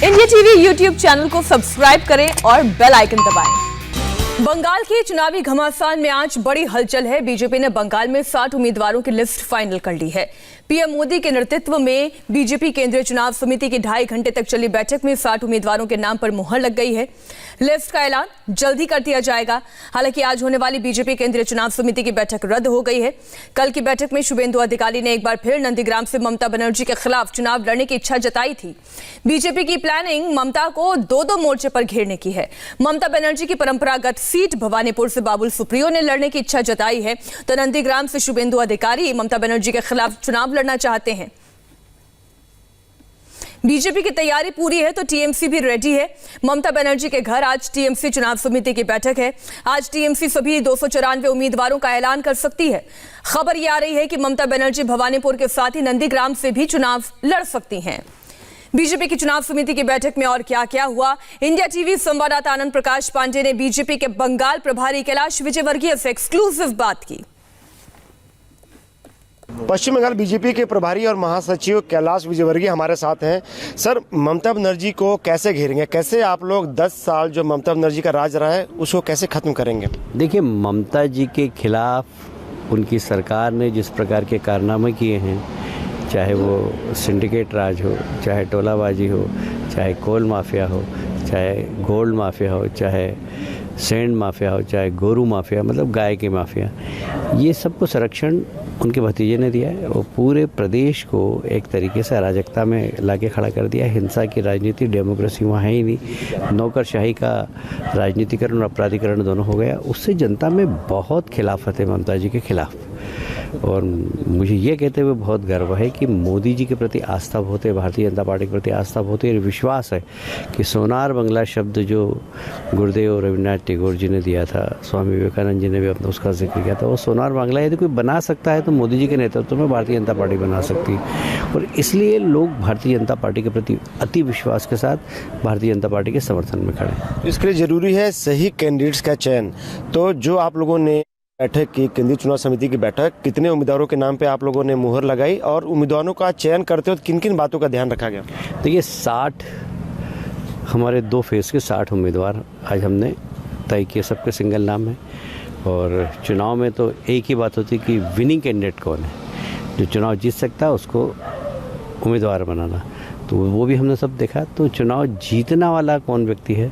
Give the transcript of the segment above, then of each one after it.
India TV YouTube channel को subscribe करें और बेल आइकन दबाएं। बंगाल के चुनावी घमासान में आज बड़ी हलचल है। बीजेपी ने बंगाल में 60 उम्मीदवारों की लिस्ट फाइनल कर ली है। पीएम मोदी के नेतृत्व में बीजेपी केंद्रीय चुनाव समिति की 2.5 घंटे तक चली बैठक में 60 उम्मीदवारों के नाम पर मुहर लग गई है। लिस्ट का ऐलान जल्द ही कर दिया जाएगा। हालांकि आज होने वाली बीजेपी केंद्रीय चुनाव समिति की बैठक रद्द हो गई है। कल की बैठक में शुभेंदु अधिकारी ने एक बार फिर नंदीग्राम से ममता बनर्जी के खिलाफ चुनाव लड़ने की इच्छा जताई थी। बीजेपी की प्लानिंग ममता को दो मोर्चे पर घेरने की है। ममता बनर्जी की परंपरागत सीट भवानीपुर से बाबुल सुप्रियो ने लड़ने की इच्छा जताई है, तो नंदीग्राम से शुभेंदु अधिकारी ममता बनर्जी के खिलाफ चुनाव लड़ना चाहते हैं। बीजेपी की तैयारी पूरी है तो टीएमसी भी रेडी है। ममता बनर्जी के घर आज टीएमसी चुनाव समिति की बैठक है। आज टीएमसी सभी 294 उम्मीदवारों का ऐलान कर सकती है। खबर यह आ रही है कि ममता बनर्जी भवानीपुर के साथ ही नंदीग्राम से भी चुनाव लड़ सकती हैं। बीजेपी की चुनाव समिति की बैठक में और क्या क्या हुआ, इंडिया टीवी संवाददाता आनंद प्रकाश पांडे ने बीजेपी के बंगाल प्रभारी कैलाश विजयवर्गीय से एक्सक्लूसिव बात की। पश्चिम बंगाल बीजेपी के प्रभारी और महासचिव कैलाश विजयवर्गीय हमारे साथ हैं। सर, ममता बनर्जी को कैसे घेरेंगे? कैसे आप लोग 10 साल जो ममता बनर्जी का राज रहा है उसको कैसे खत्म करेंगे? देखिए, ममता जी के खिलाफ उनकी सरकार ने जिस प्रकार के कारनामे किए हैं, चाहे वो सिंडिकेट राज हो, चाहे टोलाबाजी हो, चाहे कोल माफिया हो, चाहे गोल्ड माफिया हो, चाहे सैंड माफिया हो, चाहे गोरू माफिया, मतलब गाय के माफिया, ये सबको संरक्षण उनके भतीजे ने दिया है। वो पूरे प्रदेश को एक तरीके से अराजकता में लाके खड़ा कर दिया। हिंसा की राजनीति, डेमोक्रेसी वहाँ है ही नहीं। नौकरशाही का राजनीतिकरण और अपराधीकरण दोनों हो गया। उससे जनता में बहुत खिलाफत है ममता जी के खिलाफ। और मुझे ये कहते हुए बहुत गर्व है कि मोदी जी के प्रति आस्था बहुत है, भारतीय जनता पार्टी के प्रति आस्था बहुत है। और विश्वास है कि सोनार बंगला शब्द जो गुरुदेव रविन्द्रनाथ टैगोर जी ने दिया था, स्वामी विवेकानंद जी ने भी अपना उसका जिक्र किया था, वो सोनार बांग्ला यदि कोई बना सकता है तो मोदी जी के नेतृत्व में भारतीय जनता पार्टी बना सकती है। और इसलिए लोग भारतीय जनता पार्टी के प्रति अति विश्वास के साथ भारतीय जनता पार्टी के समर्थन में खड़े हैं। इसके लिए जरूरी है सही कैंडिडेट्स का चयन। तो जो आप लोगों ने बैठक की, केंद्रीय चुनाव समिति की बैठक, कितने उम्मीदवारों के नाम पे आप लोगों ने मुहर लगाई और उम्मीदवारों का चयन करते वक्त किन किन बातों का ध्यान रखा गया? देखिए, 60 हमारे 2 फेज के 60 उम्मीदवार आज हमने तय किए। सबके सिंगल नाम है। और चुनाव में तो एक ही बात होती है कि विनिंग कैंडिडेट कौन है, जो चुनाव जीत सकता है उसको उम्मीदवार बनाना। तो वो भी हमने सब देखा। तो चुनाव जीतना वाला कौन व्यक्ति है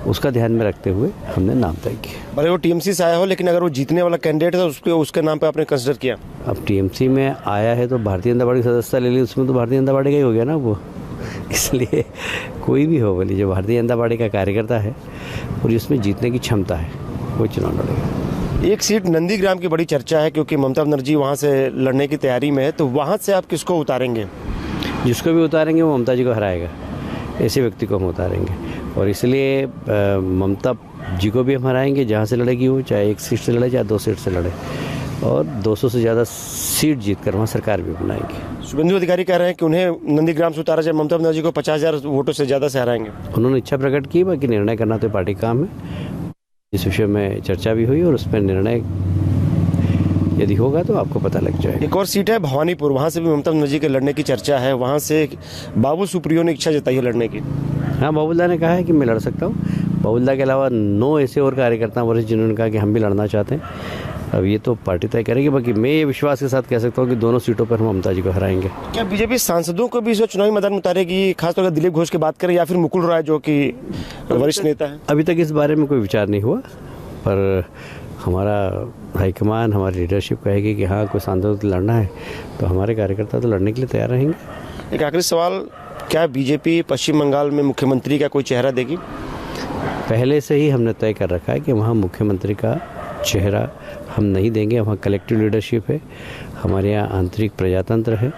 उसका ध्यान में रखते हुए हमने नाम तय किया। भले वो टीएमसी से आया हो, लेकिन अगर वो जीतने वाला कैंडिडेट है उसके नाम पे आपने कंसिडर किया? अब टीएमसी में आया है तो भारतीय जनता पार्टी की सदस्यता ले ली, उसमें तो भारतीय जनता पार्टी का ही हो गया ना वो। इसलिए कोई भी हो, बोली जो भारतीय जनता पार्टी का कार्यकर्ता है और जिसमें जीतने की क्षमता है वो चुनाव लड़ेगा। एक सीट नंदीग्राम की बड़ी चर्चा है क्योंकि ममता बनर्जी वहाँ से लड़ने की तैयारी में है, तो वहाँ से आप किसको उतारेंगे? जिसको भी उतारेंगे वो ममता जी को हराएगा। ऐसे व्यक्ति को हम उतारेंगे और इसलिए ममता जी को भी हम हराएंगे जहाँ से लड़ेगी वो, चाहे 1 सीट से लड़े चाहे 2 सीट से लड़े, और 200 से ज़्यादा सीट जीतकर वहाँ सरकार भी बनाएंगे। शुभेंदु अधिकारी कह रहे हैं कि उन्हें नंदीग्राम से उतारा जाए, ममता बनर्जी को 50,000 वोटों से ज़्यादा से हराएंगे। उन्होंने इच्छा प्रकट की, बाकी निर्णय करना तो पार्टी का काम है। इस विषय में चर्चा भी हुई और उसमें निर्णय यदि होगा तो आपको पता लग जाएगा। एक और सीट है भवानीपुर, वहाँ से भी ममता बनर्जी के लड़ने की चर्चा है। वहाँ से बाबुल सुप्रियो ने इच्छा जताई है लड़ने की। हाँ, बाबुल्ला ने कहा है कि मैं लड़ सकता हूँ। बाबुल्ला के अलावा 9 ऐसे और कार्यकर्ता वरिष्ठ जिन्होंने कहा कि हम भी लड़ना चाहते हैं। अब ये तो पार्टी तय करेगी। बाकी मैं ये विश्वास के साथ कह सकता हूँ कि दोनों सीटों पर हम ममता जी को हराएंगे। क्या बीजेपी सांसदों को भी इस चुनावी मैदान में उतारेगी, खासतौर पर दिलीप घोष की बात करें या फिर मुकुल रॉय जो कि वरिष्ठ नेता है? अभी तक इस बारे में कोई विचार नहीं हुआ, पर हमारा हाईकमान, हमारी लीडरशिप कहेगी कि हाँ कोई सांसद तो लड़ना है तो हमारे कार्यकर्ता तो लड़ने के लिए तैयार रहेंगे। एक आखिरी सवाल, क्या बीजेपी पश्चिम बंगाल में मुख्यमंत्री का कोई चेहरा देगी? पहले से ही हमने तय कर रखा है कि वहाँ मुख्यमंत्री का चेहरा हम नहीं देंगे। वहाँ कलेक्टिव लीडरशिप है, हमारे यहाँ आंतरिक प्रजातंत्र है।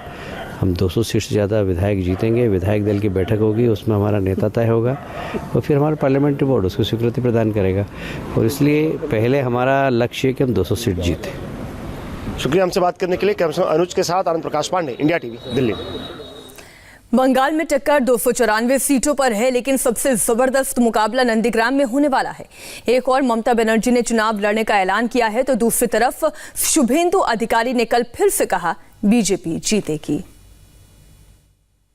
हम 200 सीट से ज़्यादा विधायक जीतेंगे। विधायक दल की बैठक होगी, उसमें हमारा नेता तय होगा और फिर हमारा पार्लियामेंट्री बोर्ड उसको स्वीकृति प्रदान करेगा। और इसलिए पहले हमारा लक्ष्य है कि हम 200 सीट जीतें। शुक्रिया हमसे बात करने के लिए। कैमरा अनुज के साथ आनंद प्रकाश पांडे, इंडिया टीवी, दिल्ली। बंगाल में टक्कर 294 सीटों पर है, लेकिन सबसे जबरदस्त मुकाबला नंदीग्राम में होने वाला है। एक और ममता बनर्जी ने चुनाव लड़ने का ऐलान किया है, तो दूसरी तरफ शुभेंदु अधिकारी ने कल फिर से कहा बीजेपी जीतेगी।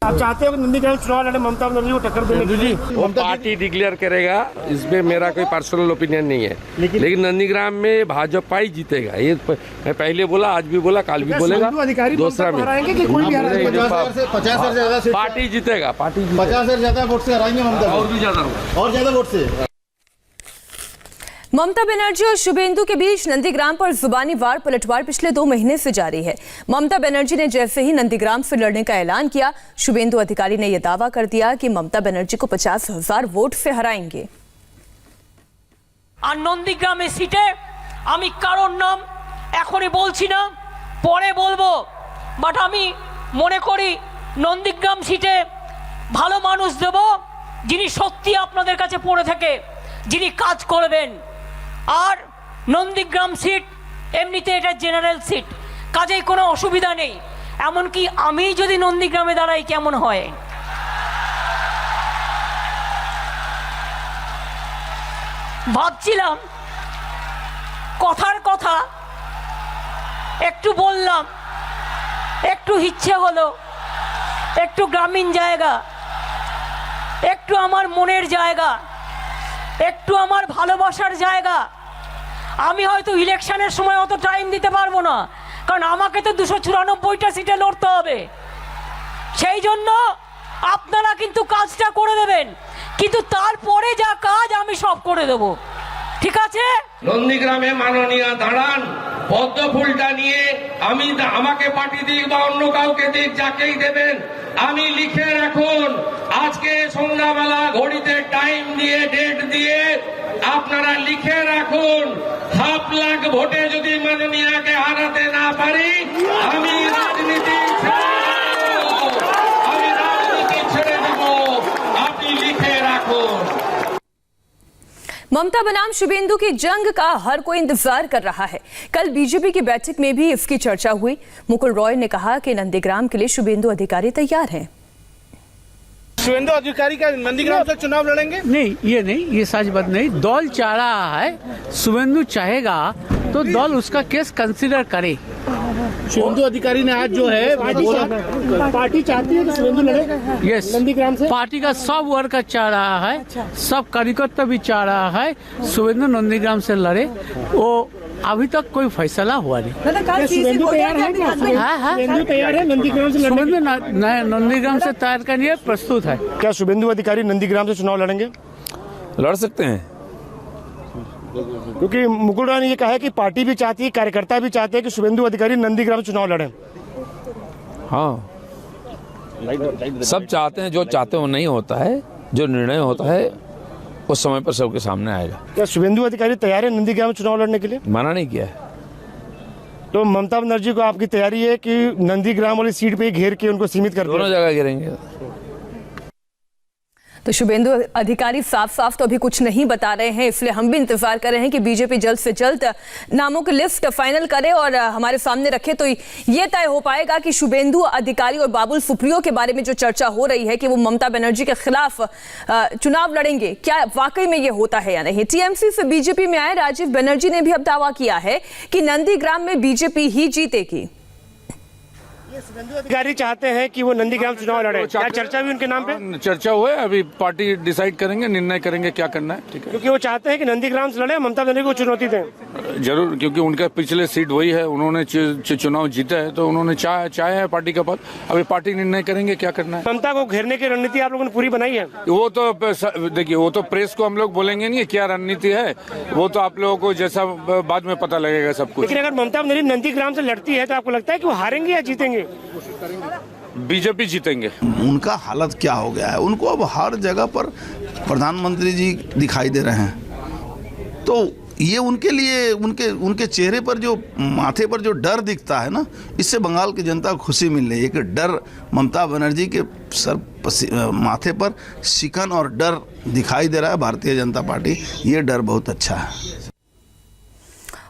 आप चाहते हो कि नंदीग्राम चुनाव लड़े ममता बनर्जी को टक्कर देने के लिए? वो पार्टी डिक्लेयर करेगा, इसमें मेरा कोई पर्सनल ओपिनियन नहीं है, लेकिन नंदीग्राम में भाजपा ही जीतेगा। ये मैं पहले बोला, आज भी बोला, कल भी बोलेगा। दूसरा में पार्टी जीतेगा, पार्टी 50 से ज्यादा वोट से हराएंगे ममता, और भी ज्यादा होगा, और ज्यादा वोट से। ममता बनर्जी और शुभेंदु के बीच नंदीग्राम पर जुबानी वार पलटवार पिछले 2 महीने से जारी है। ममता बनर्जी ने जैसे ही नंदीग्राम से लड़ने का ऐलान किया, शुभेंदु अधिकारी ने यह दावा कर दिया कि ममता बनर्जी को 50,000 वोट से हराएंगे। আর নন্দীগ্রামের সিটে আমি কারোর নাম এখনই বলছি না, পরে বলবো, বাট আমি মনে করি নন্দীগ্রাম সিটে ভালো মানুষ দেব, যিনি সত্যি আপনাদের কাছে পড়ে থাকে, যিনি কাজ করবেন। আর নন্দীগ্রাম সিট এমনিতে এটা জেনারেল সিট, কাজেই কোনো অসুবিধা নেই। এমনকি আমি যদি নন্দীগ্রামে দাঁড়াই কেমন হয়? ভাবছিলাম কথার কথা একটু বললাম, একটু ইচ্ছে হলো, একটু গ্রামীণ জায়গা, একটু আমার মনের জায়গা, একটু আমার ভালোবাসার জায়গা। আমি হয়তো ইলেকশনের সময় অত টাইম দিতে পারবো না, কারণ আমাকে তো 294টা সিটে লড়তে হবে। সেই জন্য আপনারা কিন্তু কাজটা করে দেবেন, কিন্তু তারপরে যা কাজ আমি সব করে দেব, ঠিক আছে? নন্দীগ্রামে মাননীয় দাঁড়ান, পদ্ম ফুলটা নিয়ে আমাকে পার্টি দিক বা অন্য কাউকে দিক, যাকেই দেবেন, আমি লিখে রাখুন, আজকে সন্ধ্যাবেলা ঘড়িতে টাইম দিয়ে, ডেট দিয়ে আপনারা লিখে রাখুন, 1.5 লাখ ভোটে যদি মাননীয়াকে হারাতে না পারি, আমি রাজনীতি ছেড়ে দেব, আপনি লিখে রাখুন। ममता बनाम शुभेंदु की जंग का हर कोई इंतजार कर रहा है। कल बीजेपी की बैठक में भी इसकी चर्चा हुई। मुकुल रॉय ने कहा कि नंदीग्राम के लिए शुभेंदु अधिकारी तैयार हैं। शुभेंदु अधिकारी का नंदीग्राम से चुनाव लड़ेंगे? नहीं, ये नहीं, ये सच बात नहीं। दल चाह रहा है, शुभेंदु चाहेगा तो दल उसका केस कंसीडर करे। शुभेंदु अधिकारी ने आज जो है बोला, पार्टी चाहती है कि शुभेंदु लड़े यस, नंदीग्राम से। पार्टी का सब वर्कर चाह रहा है, सब कार्यकर्ता भी चाह रहा है शुभेंदु नंदीग्राम से लड़े। वो अभी तक कोई फैसला हुआ नहीं। शुभेंदु तैयार है क्या? शुभेंदु तैयार है नंदीग्राम से लड़ने? शुभेंदु नंदीग्राम से तैयार करने के लिए प्रस्तुत है। क्या शुभेंदु अधिकारी नंदीग्राम से चुनाव लड़ेंगे? लड़ सकते हैं, क्योंकि मुकुल रॉय ने ये कहा है कि पार्टी भी चाहती है, कार्यकर्ता भी चाहते हैं कि शुभेंदु अधिकारी नंदीग्राम चुनाव लड़े। हाँ, सब चाहते हैं, जो चाहते हैं वो नहीं होता है, जो निर्णय होता है उस समय पर सबके सामने आएगा। क्या शुभेंदु अधिकारी तैयार है नंदीग्राम चुनाव लड़ने के लिए? मना नहीं किया है। तो ममता बनर्जी को आपकी तैयारी है कि नंदीग्राम वाली सीट पे घेर के उनको सीमित कर दोनों जगह गिरेंगे। तो शुभेंदु अधिकारी साफ साफ तो अभी कुछ नहीं बता रहे हैं, इसलिए हम भी इंतजार कर रहे हैं कि बीजेपी जल्द से जल्द नामों की लिस्ट फाइनल करे और हमारे सामने रखे, तो ये तय हो पाएगा कि शुभेंदु अधिकारी और बाबुल सुप्रियो के बारे में जो चर्चा हो रही है कि वो ममता बनर्जी के खिलाफ चुनाव लड़ेंगे, क्या वाकई में ये होता है या नहीं। टीएमसी से बीजेपी में आए राजीव बनर्जी ने भी अब दावा किया है कि नंदीग्राम में बीजेपी ही जीतेगी। अधिकारी चाहते हैं कि वो नंदीग्राम चुनाव लड़े, क्या चर्चा भी उनके नाम पे? चर्चा हुआ है, अभी पार्टी डिसाइड करेंगे, निर्णय करेंगे क्या करना है। ठीक है, क्योंकि वो चाहते हैं कि नंदीग्राम से लड़े, ममता बनर्जी को चुनौती दें। जरूर, क्योंकि उनका पिछले सीट वही है, उन्होंने चुनाव जीता है, तो उन्होंने चाहे है पार्टी का पद। अभी पार्टी निर्णय करेंगे क्या करना है। ममता को घेरने की रणनीति आप लोगों ने पूरी बनाई है? वो तो देखिए, वो तो प्रेस को हम लोग बोलेंगे नहीं क्या रणनीति है, वो तो आप लोगों को जैसा बाद में पता लगेगा सब कुछ। लेकिन अगर ममता बनर्जी नंदीग्राम से लड़ती है तो आपको लगता है कि वो हारेंगे या जीतेंगे? बीजेपी जीतेंगे। उनका हालत क्या हो गया है, उनको अब हर जगह पर प्रधानमंत्री जी दिखाई दे रहे हैं, तो ये उनके लिए उनके चेहरे पर जो माथे पर जो डर दिखता है ना, इससे बंगाल की जनता को खुशी मिल रही है कि डर ममता बनर्जी के माथे पर शिकन और डर दिखाई दे रहा है। भारतीय जनता पार्टी, ये डर बहुत अच्छा है।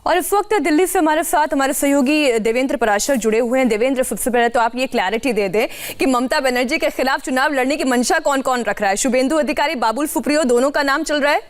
और इस वक्त दिल्ली से हमारे साथ हमारे सहयोगी देवेंद्र पराशर जुड़े हुए हैं। देवेंद्र, सबसे पहले तो आप ये क्लैरिटी दे दें कि ममता बनर्जी के खिलाफ चुनाव लड़ने की मंशा कौन कौन रख रहा है? शुभेंदु अधिकारी, बाबुल सुप्रियो, दोनों का नाम चल रहा है?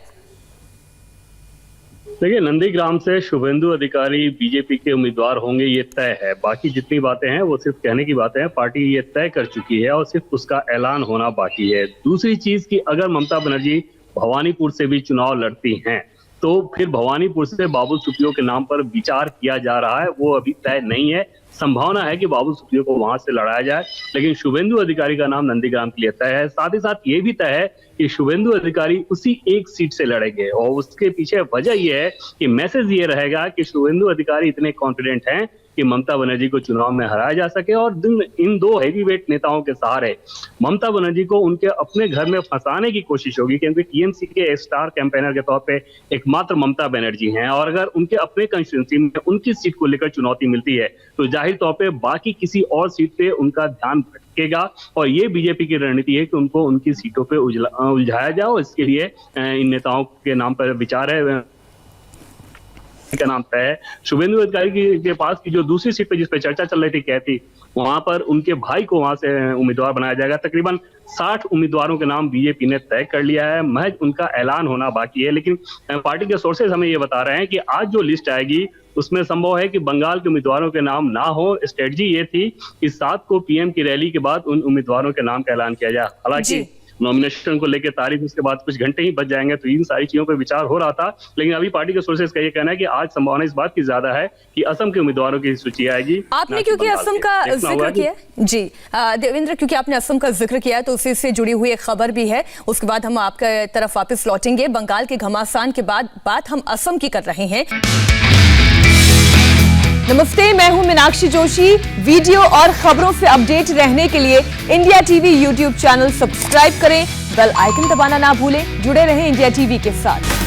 देखिए, नंदीग्राम से शुभेंदु अधिकारी बीजेपी के उम्मीदवार होंगे ये तय है। बाकी जितनी बातें हैं वो सिर्फ कहने की बातें हैं। पार्टी ये तय कर चुकी है और सिर्फ उसका ऐलान होना बाकी है। दूसरी चीज कि अगर ममता बनर्जी भवानीपुर से भी चुनाव लड़ती हैं तो फिर भवानीपुर से बाबुल सुप्रियो के नाम पर विचार किया जा रहा है, वो अभी तय नहीं है। संभावना है कि बाबुल सुप्रियो को वहां से लड़ाया जाए, लेकिन शुभेंदु अधिकारी का नाम नंदीग्राम के लिए तय है। साथ ही साथ ये भी तय है कि शुभेंदु अधिकारी उसी एक सीट से लड़ेंगे और उसके पीछे वजह यह है कि मैसेज ये रहेगा कि शुभेंदु अधिकारी इतने कॉन्फिडेंट हैं कि ममता बनर्जी को चुनाव में हराया जा सके और इन दो हैवीवेट नेताओं के सहारे ममता बनर्जी को उनके अपने घर में फंसाने की कोशिश होगी, क्योंकि टीएमसी के स्टार कैंपेनर के तौर पे एकमात्र ममता बनर्जी हैं और अगर उनके अपने कंस्टिट्यूंसी में उनकी सीट को लेकर चुनौती मिलती है तो जाहिर तौर पे बाकी किसी और सीट पे उनका ध्यान भटकेगा और ये बीजेपी की रणनीति है कि उनको उनकी सीटों पे उलझाया जाए और इसके लिए इन नेताओं के नाम पर विचार है का नाम तय है। शुभेंदु अधिकारी के पास की जो दूसरी सीट पे जिस पे चर्चा चल रही थी कहती, वहां पर उनके भाई को वहां से उम्मीदवार बनाया जाएगा। तकरीबन 60 उम्मीदवारों के नाम बीजेपी ने तय कर लिया है, महज उनका ऐलान होना बाकी है। लेकिन पार्टी के सोर्सेज हमें ये बता रहे हैं कि आज जो लिस्ट आएगी उसमें संभव है कि बंगाल के उम्मीदवारों के नाम ना हो। स्ट्रेटजी ये थी कि 7 को पीएम की रैली के बाद उन उम्मीदवारों के नाम का ऐलान किया जाए। हालांकि नॉमिनेशन को लेकर तारीख उसके बाद कुछ घंटे ही बच जाएंगे, तो इन सारी चीजों पर विचार हो रहा था। लेकिन अभी पार्टी के सोर्सेज का ये कहना है कि आज संभावना इस बात की ज्यादा है कि असम के उम्मीदवारों की सूची आएगी। आपने क्योंकि असम का जिक्र किया जी देवेंद्र, क्योंकि आपने असम का जिक्र किया तो उसी से जुड़ी हुई एक खबर भी है, उसके बाद हम आपके तरफ वापस लौटेंगे। बंगाल के घमासान के बाद बात हम असम की कर रहे हैं। नमस्ते, मैं हूं मीनाक्षी जोशी। वीडियो और खबरों से अपडेट रहने के लिए India TV YouTube channel subscribe करें, बेल आइकन दबाना ना भूलें। जुड़े रहें इंडिया टीवी के साथ।